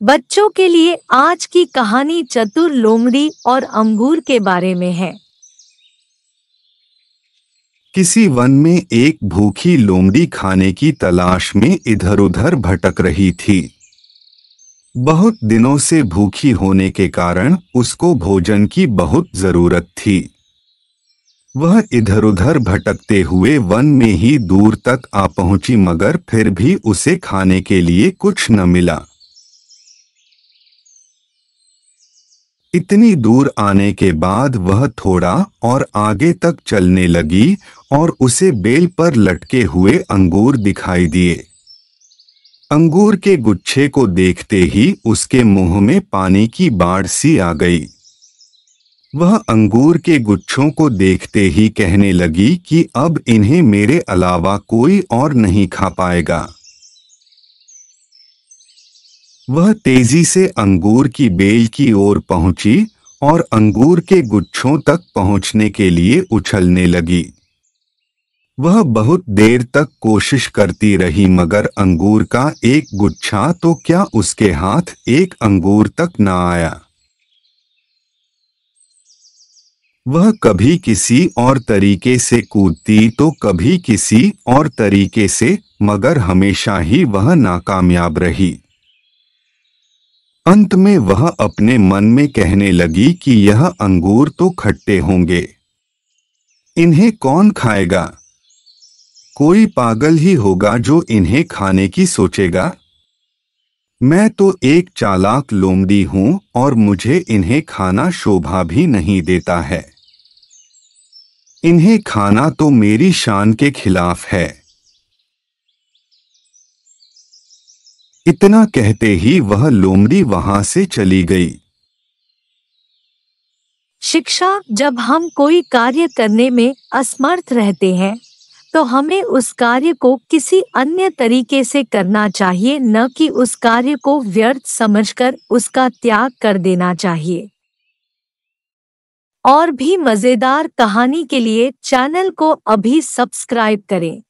बच्चों के लिए आज की कहानी चतुर लोमड़ी और अंगूर के बारे में है। किसी वन में एक भूखी लोमड़ी खाने की तलाश में इधर-उधर भटक रही थी। बहुत दिनों से भूखी होने के कारण उसको भोजन की बहुत जरूरत थी। वह इधर-उधर भटकते हुए वन में ही दूर तक आ पहुंची, मगर फिर भी उसे खाने के लिए कुछ न मिला। इतनी दूर आने के बाद वह थोड़ा और आगे तक चलने लगी और उसे बेल पर लटके हुए अंगूर दिखाई दिए। अंगूर के गुच्छे को देखते ही उसके मुंह में पानी की बाढ़ सी आ गई। वह अंगूर के गुच्छों को देखते ही कहने लगी कि अब इन्हें मेरे अलावा कोई और नहीं खा पाएगा। वह तेजी से अंगूर की बेल की ओर पहुंची और अंगूर के गुच्छों तक पहुंचने के लिए उछलने लगी। वह बहुत देर तक कोशिश करती रही, मगर अंगूर का एक गुच्छा तो क्या उसके हाथ एक अंगूर तक न आया। वह कभी किसी और तरीके से कूदती तो कभी किसी और तरीके से, मगर हमेशा ही वह नाकामयाब रही। अंत में वह अपने मन में कहने लगी कि यह अंगूर तो खट्टे होंगे, इन्हें कौन खाएगा? कोई पागल ही होगा जो इन्हें खाने की सोचेगा। मैं तो एक चालाक लोमड़ी हूं और मुझे इन्हें खाना शोभा भी नहीं देता है। इन्हें खाना तो मेरी शान के खिलाफ है। इतना कहते ही वह लोमड़ी वहां से चली गई। शिक्षा: जब हम कोई कार्य करने में असमर्थ रहते हैं तो हमें उस कार्य को किसी अन्य तरीके से करना चाहिए, न कि उस कार्य को व्यर्थ समझकर उसका त्याग कर देना चाहिए। और भी मजेदार कहानी के लिए चैनल को अभी सब्सक्राइब करें।